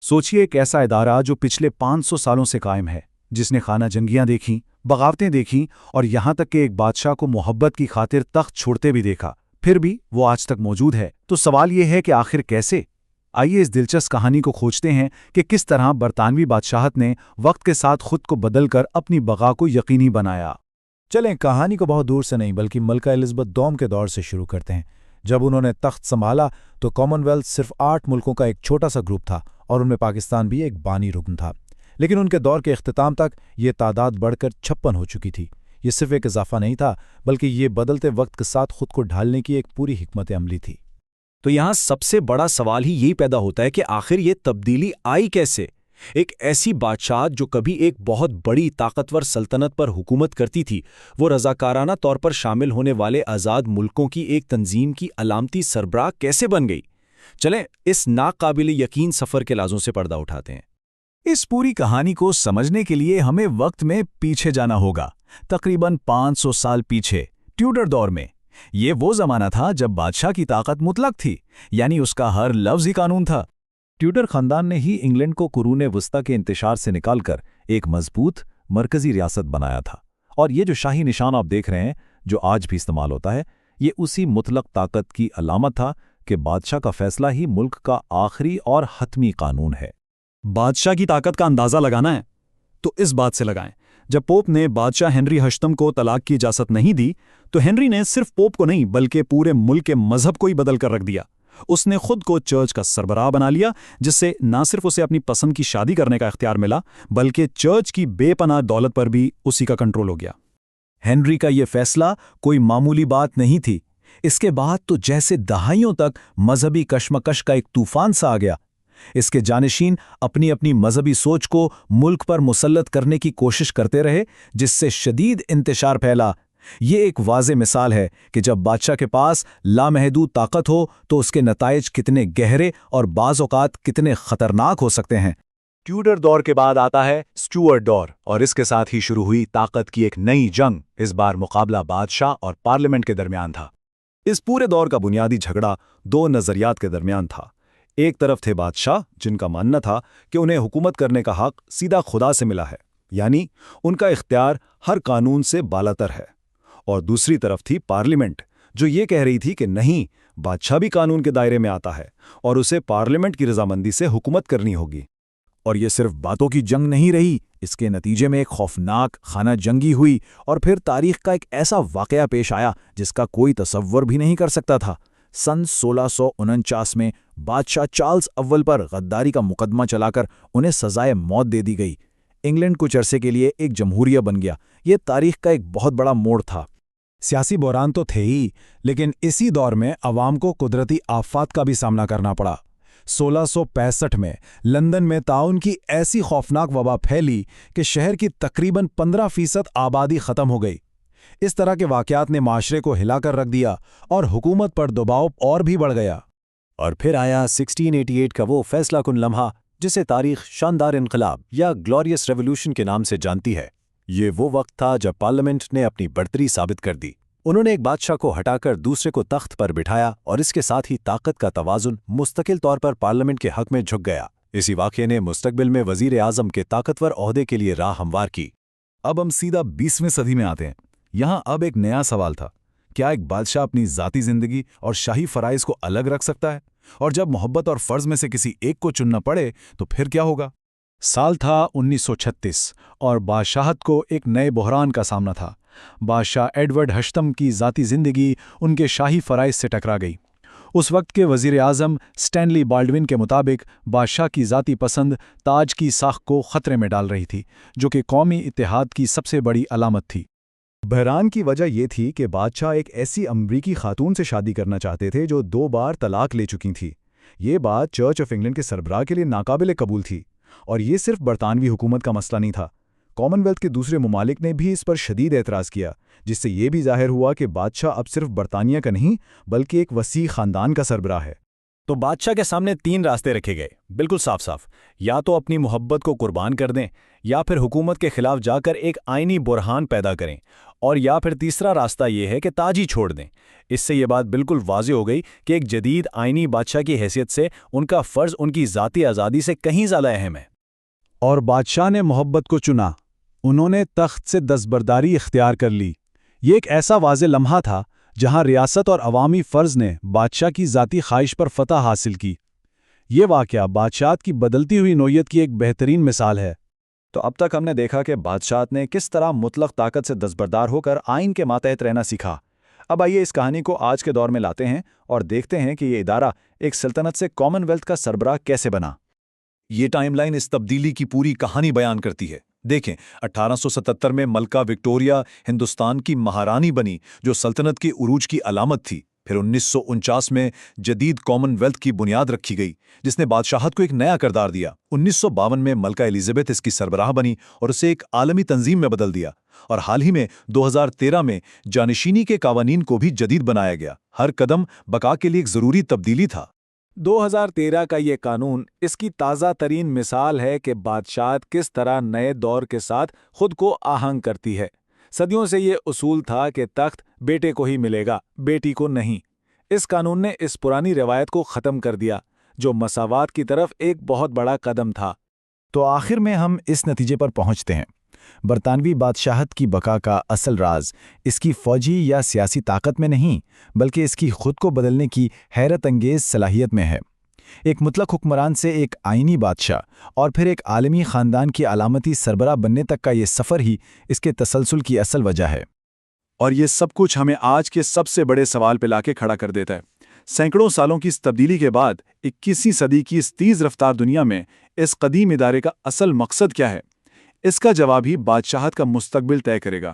सोचिए एक ऐसा इदारा जो पिछले 500 सालों से कायम है, जिसने खाना जंगियां देखीं, बगावतें देखीं और यहाँ तक कि एक बादशाह को मोहब्बत की खातिर तख्त छोड़ते भी देखा, फिर भी वो आज तक मौजूद है। तो सवाल ये है कि आखिर कैसे? आइए इस दिलचस्प कहानी को खोजते हैं कि किस तरह बरतानवी बादशाहत ने वक्त के साथ खुद को बदलकर अपनी बका को यकीनी बनाया। चलें, कहानी को बहुत दूर से नहीं बल्कि मलका एलिज़ाबेथ दोम के दौर से शुरू करते हैं। जब उन्होंने तख्त संभाला तो कॉमनवेल्थ सिर्फ 8 मुल्कों का एक छोटा सा ग्रुप था और उनमें पाकिस्तान भी एक बानी रुकन था। लेकिन उनके दौर के इख्तिताम तक ये तादाद बढ़कर 56 हो चुकी थी। ये सिर्फ एक इजाफा नहीं था, बल्कि ये बदलते वक्त के साथ खुद को ढालने की एक पूरी हिकमत अमली थी। तो यहाँ सबसे बड़ा सवाल ही यही पैदा होता है कि आखिर ये तब्दीली आई कैसे? एक ऐसी बादशाह जो कभी एक बहुत बड़ी ताकतवर सल्तनत पर हुकूमत करती थी, वो रज़ाकाराना तौर पर शामिल होने वाले आज़ाद मुल्कों की एक तंजीम की अलामती सरबराह कैसे बन गई? चलें इस नाकाबिल यकीन सफ़र के लाजों से पर्दा उठाते हैं। इस पूरी कहानी को समझने के लिए हमें वक्त में पीछे जाना होगा, तकरीबन 500 साल पीछे, ट्यूडर दौर में। ये वो ज़माना था जब बादशाह की ताकत मुतलक थी, यानी उसका हर लफ्ज़ ही कानून था। ट्यूडर ख़ानदान ने ही इंग्लैंड को कुरूने वस्ता के इंतशार से निकालकर एक मजबूत मरकज़ी रियासत बनाया था। और ये जो शाही निशान आप देख रहे हैं, जो आज भी इस्तेमाल होता है, ये उसी मुतलक ताकत की अलामत था कि बादशाह का फैसला ही मुल्क का आखिरी और हतमी कानून है। बादशाह की ताकत का अंदाज़ा लगाना है तो इस बात से लगाएं, जब पोप ने बादशाह हेनरी अष्टम को तलाक की इजाज़त नहीं दी, तो हेनरी ने सिर्फ पोप को नहीं बल्कि पूरे मुल्क के मजहब को ही बदल कर रख दिया। उसने खुद को चर्च का सरबराह बना लिया, जिससे न सिर्फ उसे अपनी पसंद की शादी करने का इख्तियार मिला, बल्कि चर्च की बेपनाह दौलत पर भी उसी का कंट्रोल हो गया। हेनरी का ये फैसला कोई मामूली बात नहीं थी। इसके बाद तो जैसे दहाइयों तक मजहबी कशमकश का एक तूफान सा आ गया। इसके जानिशीन अपनी अपनी मजहबी सोच को मुल्क पर मुसल्लत करने की कोशिश करते रहे, जिससे शदीद इंतशार फैला। ये एक वाज़े मिसाल है कि जब बादशाह के पास लामहदूद ताकत हो तो उसके नताइज कितने गहरे और बाज़ औक़ात कितने ख़तरनाक हो सकते हैं। ट्यूडर दौर के बाद आता है स्टुअर्ट दौर, और इसके साथ ही शुरू हुई ताकत की एक नई जंग। इस बार मुकाबला बादशाह और पार्लियामेंट के दरमियान था। इस पूरे दौर का बुनियादी झगड़ा 2 नज़रियात के दरमियान था। एक तरफ थे बादशाह, जिनका मानना था कि उन्हें हुकूमत करने का हक सीधा खुदा से मिला है, यानी उनका इख्तियार हर कानून से बालातर है। और दूसरी तरफ थी पार्लियामेंट, जो ये कह रही थी कि नहीं, बादशाह भी कानून के दायरे में आता है और उसे पार्लियामेंट की रजामंदी से हुकूमत करनी होगी। और ये सिर्फ बातों की जंग नहीं रही, इसके नतीजे में एक खौफनाक खाना जंगी हुई और फिर तारीख का एक ऐसा वाक़या पेश आया जिसका कोई तसव्वुर भी नहीं कर सकता था। सन 1649 में बादशाह चार्ल्स अव्वल पर गद्दारी का मुकदमा चलाकर उन्हें सजाए मौत दे दी गई। इंग्लैंड कुछ अरसे के लिए एक जमहूरिया बन गया। ये तारीख का एक बहुत बड़ा मोड़ था। सियासी बहरान तो थे ही, लेकिन इसी दौर में अवाम को कुदरती आफात का भी सामना करना पड़ा। 1665 में लंदन में ताउन की ऐसी खौफनाक वबा फैली कि शहर की तकरीबन 15% आबादी ख़त्म हो गई। इस तरह के वाक़यात ने माशरे को हिलाकर रख दिया और हुकूमत पर दबाव और भी बढ़ गया। और फिर आया 1688 का वो फैसला कुन लम्हा जिसे तारीख शानदार इनकलाब या ग्लोरियस रेवोल्यूशन के नाम से जानती है। ये वो वक्त था जब पार्लियामेंट ने अपनी बढ़तरी साबित कर दी। उन्होंने एक बादशाह को हटाकर दूसरे को तख्त पर बिठाया और इसके साथ ही ताकत का तवाजुन मुस्तकिल तौर पर पार्लियामेंट के हक में झुक गया। इसी वाक़ये ने मुस्तकबिल में वज़ीर आज़म के ताकतवर ओहदे के लिए राह हमवार की। अब हम सीधा 20वीं सदी में आते हैं। यहाँ अब एक नया सवाल था, क्या एक बादशाह अपनी ज़ाती ज़िंदगी और शाही फ़राइज़ को अलग रख सकता है? और जब मोहब्बत और फ़र्ज़ में से किसी एक को चुनना पड़े तो फिर क्या होगा? साल था 1936 और बादशाहत को एक नए बहरान का सामना था। बादशाह एडवर्ड अष्टम की ज़ाती ज़िंदगी उनके शाही फ़राइज़ से टकरा गई। उस वक्त के वज़ीर आज़म स्टैनली बाल्डविन के मुताबिक बादशाह की ज़ाती पसंद ताज की साख को ख़तरे में डाल रही थी, जो कि कौमी इत्तेहाद की सबसे बड़ी अलामत थी। बहरान की वजह यह थी कि बादशाह एक ऐसी अमरीकी खातून से शादी करना चाहते थे जो 2 बार तलाक ले चुकी थी। ये बात चर्च ऑफ इंग्लैंड के सरबराह के लिए नाकाबिल कबूल थी। और ये सिर्फ बरतानवी हुकूमत का मसला नहीं था, कॉमनवेल्थ के दूसरे ममालिक ने भी इस पर शदीद एतराज़ किया, जिससे ये भी ज़ाहिर हुआ कि बादशाह अब सिर्फ बरतानिया का नहीं बल्कि एक वसी ख़ानदान का सरबराह है। تو بادشاہ کے سامنے 3 راستے رکھے گئے، بالکل صاف صاف۔ یا تو اپنی محبت کو قربان کر دیں، یا پھر حکومت کے خلاف جا کر ایک آئینی برہان پیدا کریں، اور یا پھر تیسرا راستہ یہ ہے کہ تاج ہی چھوڑ دیں۔ اس سے یہ بات بالکل واضح ہو گئی کہ ایک جدید آئینی بادشاہ کی حیثیت سے ان کا فرض ان کی ذاتی آزادی سے کہیں زیادہ اہم ہے۔ اور بادشاہ نے محبت کو چنا، انہوں نے تخت سے دستبرداری اختیار کر لی۔ یہ ایک ایسا واضح لمحہ تھا جہاں ریاست اور عوامی فرض نے بادشاہ کی ذاتی خواہش پر فتح حاصل کی۔ یہ واقعہ بادشاہت کی بدلتی ہوئی نوعیت کی ایک بہترین مثال ہے۔ تو اب تک ہم نے دیکھا کہ بادشاہت نے کس طرح مطلق طاقت سے دستبردار ہو کر آئین کے ماتحت رہنا سیکھا۔ اب آئیے اس کہانی کو آج کے دور میں لاتے ہیں اور دیکھتے ہیں کہ یہ ادارہ ایک سلطنت سے کامن ویلتھ کا سربراہ کیسے بنا۔ یہ ٹائم لائن اس تبدیلی کی پوری کہانی بیان کرتی ہے۔ دیکھیں، 1877 میں ملکہ وکٹوریہ ہندوستان کی مہارانی بنی، جو سلطنت کی عروج کی علامت تھی۔ پھر 1949 میں جدید کامن ویلتھ کی بنیاد رکھی گئی، جس نے بادشاہت کو ایک نیا کردار دیا۔ 1952 میں ملکہ ایلزابتھ اس کی سربراہ بنی اور اسے ایک عالمی تنظیم میں بدل دیا، اور حال ہی میں 2013 میں جانشینی کے قوانین کو بھی جدید بنایا گیا۔ ہر قدم بقا کے لیے ایک ضروری تبدیلی تھا۔ 2013 کا یہ قانون اس کی تازہ ترین مثال ہے کہ بادشاہت کس طرح نئے دور کے ساتھ خود کو آہنگ کرتی ہے۔ صدیوں سے یہ اصول تھا کہ تخت بیٹے کو ہی ملے گا، بیٹی کو نہیں۔ اس قانون نے اس پرانی روایت کو ختم کر دیا، جو مساوات کی طرف ایک بہت بڑا قدم تھا۔ تو آخر میں ہم اس نتیجے پر پہنچتے ہیں، برطانوی بادشاہت کی بقا کا اصل راز اس کی فوجی یا سیاسی طاقت میں نہیں، بلکہ اس کی خود کو بدلنے کی حیرت انگیز صلاحیت میں ہے۔ ایک مطلق حکمران سے ایک آئینی بادشاہ اور پھر ایک عالمی خاندان کی علامتی سربراہ بننے تک کا یہ سفر ہی اس کے تسلسل کی اصل وجہ ہے۔ اور یہ سب کچھ ہمیں آج کے سب سے بڑے سوال پہ لا کے کھڑا کر دیتا ہے۔ سینکڑوں سالوں کی اس تبدیلی کے بعد 21ویں صدی کی اس تیز رفتار دنیا میں اس قدیم ادارے کا اصل مقصد کیا ہے؟ اس کا جواب ہی بادشاہت کا مستقبل طے کرے گا۔